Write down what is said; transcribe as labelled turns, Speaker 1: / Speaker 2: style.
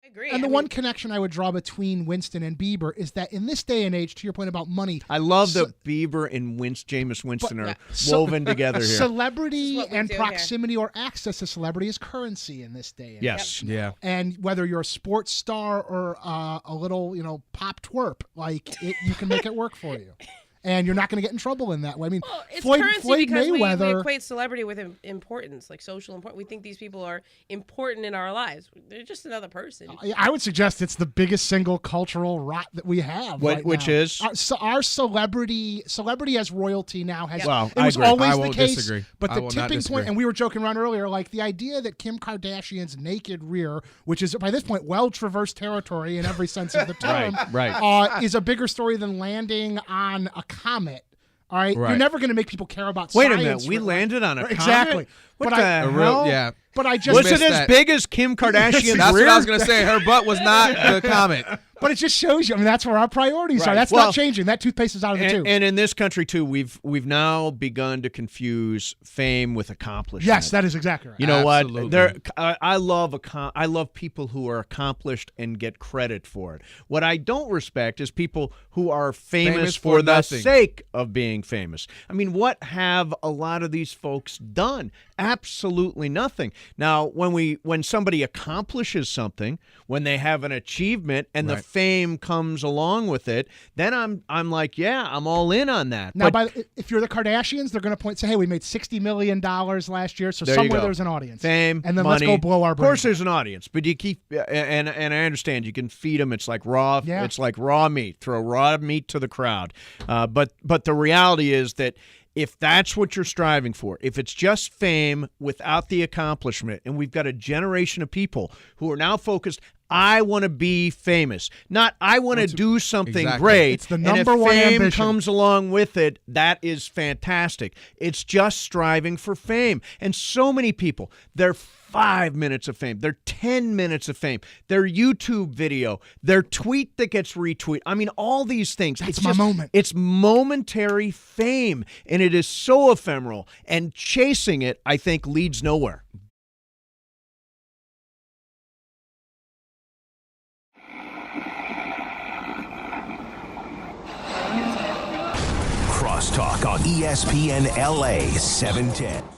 Speaker 1: I agree.
Speaker 2: And the one connection I would draw between Winston and Bieber is that in this day and age, to your point about money,
Speaker 3: I love that Bieber and Jameis Winston are woven together here.
Speaker 2: Celebrity and proximity or access to celebrity is currency in this day and
Speaker 3: yes.
Speaker 2: age.
Speaker 4: Yeah.
Speaker 2: And whether you're a sports star or a little, pop twerp, you can make it work for you. And you're not going to get in trouble in that way. I mean,
Speaker 1: it's
Speaker 2: Floyd
Speaker 1: currency because
Speaker 2: Mayweather.
Speaker 1: we equate celebrity with importance, like social importance. We think these people are important in our lives. They're just another person.
Speaker 2: I would suggest it's the biggest single cultural rot that we have.
Speaker 3: Which is?
Speaker 2: Our celebrity as royalty now has.
Speaker 3: Well,
Speaker 2: it was
Speaker 3: I agree.
Speaker 2: always
Speaker 4: I
Speaker 2: the
Speaker 4: won't
Speaker 2: case.
Speaker 4: disagree.
Speaker 2: But
Speaker 4: I
Speaker 2: the
Speaker 4: will not
Speaker 2: tipping
Speaker 4: disagree.
Speaker 2: point, and we were joking around earlier, like the idea that Kim Kardashian's naked rear, which is by this point well traversed territory in every sense of the term,
Speaker 3: Right.
Speaker 2: Is a bigger story than landing on a comet. All right,
Speaker 4: Right.
Speaker 2: you're never going to make people care about
Speaker 3: Wait
Speaker 2: science.
Speaker 3: a minute. We landed on a comet?
Speaker 2: Exactly.
Speaker 3: What
Speaker 2: But
Speaker 3: the
Speaker 2: I-
Speaker 3: hell?
Speaker 4: Yeah.
Speaker 2: But I just
Speaker 3: Was it
Speaker 4: missed
Speaker 3: as
Speaker 4: that.
Speaker 3: big as Kim Kardashian's
Speaker 4: That's
Speaker 3: rear?
Speaker 4: what I was going to say. Her butt was not the comet.
Speaker 2: But it just shows you. I mean, that's where our priorities are.
Speaker 3: Right.
Speaker 2: That's
Speaker 3: Well,
Speaker 2: not changing. That toothpaste is out of the tube.
Speaker 3: And in this country too, we've now begun to confuse fame with accomplishment.
Speaker 2: Yes, that is exactly right.
Speaker 3: You know
Speaker 4: Absolutely.
Speaker 3: what? I love people who are accomplished and get credit for it. What I don't respect is people who are famous for the
Speaker 4: nothing.
Speaker 3: sake of being famous. I mean, what have a lot of these folks done? Absolutely nothing. Now, when somebody accomplishes something, when they have an achievement and the
Speaker 4: Right.
Speaker 3: fame comes along with it, then I'm like, yeah, I'm all in on that.
Speaker 2: Now,
Speaker 3: But
Speaker 2: if you're the Kardashians, they're going to say, hey, we made $60 million last year, so
Speaker 3: There you
Speaker 2: somewhere
Speaker 3: go.
Speaker 2: there's an audience.
Speaker 3: Fame,
Speaker 2: and then
Speaker 3: money.
Speaker 2: let's go blow our
Speaker 3: Of course,
Speaker 2: brains
Speaker 3: there's an audience, but you keep and I understand you can feed them. It's like raw.
Speaker 2: Yeah.
Speaker 3: It's like raw meat. Throw raw meat to the crowd. But the reality is that if that's what you're striving for, if it's just fame without the accomplishment, and we've got a generation of people who are now focused. I want to be famous, not I want to do something
Speaker 4: Exactly.
Speaker 3: great.
Speaker 2: It's the
Speaker 3: and
Speaker 2: number
Speaker 3: if
Speaker 2: one
Speaker 3: fame
Speaker 2: ambition.
Speaker 3: comes along with it, that is fantastic. It's just striving for fame. And so many people, they're 5 minutes of fame, they're 10 minutes of fame, their YouTube video, their tweet that gets retweeted. I mean, all these things.
Speaker 2: That's
Speaker 3: it's
Speaker 2: my
Speaker 3: just,
Speaker 2: moment.
Speaker 3: It's momentary fame, and it is so ephemeral. And chasing it, I think, leads nowhere.
Speaker 5: Crosstalk on ESPN LA 710.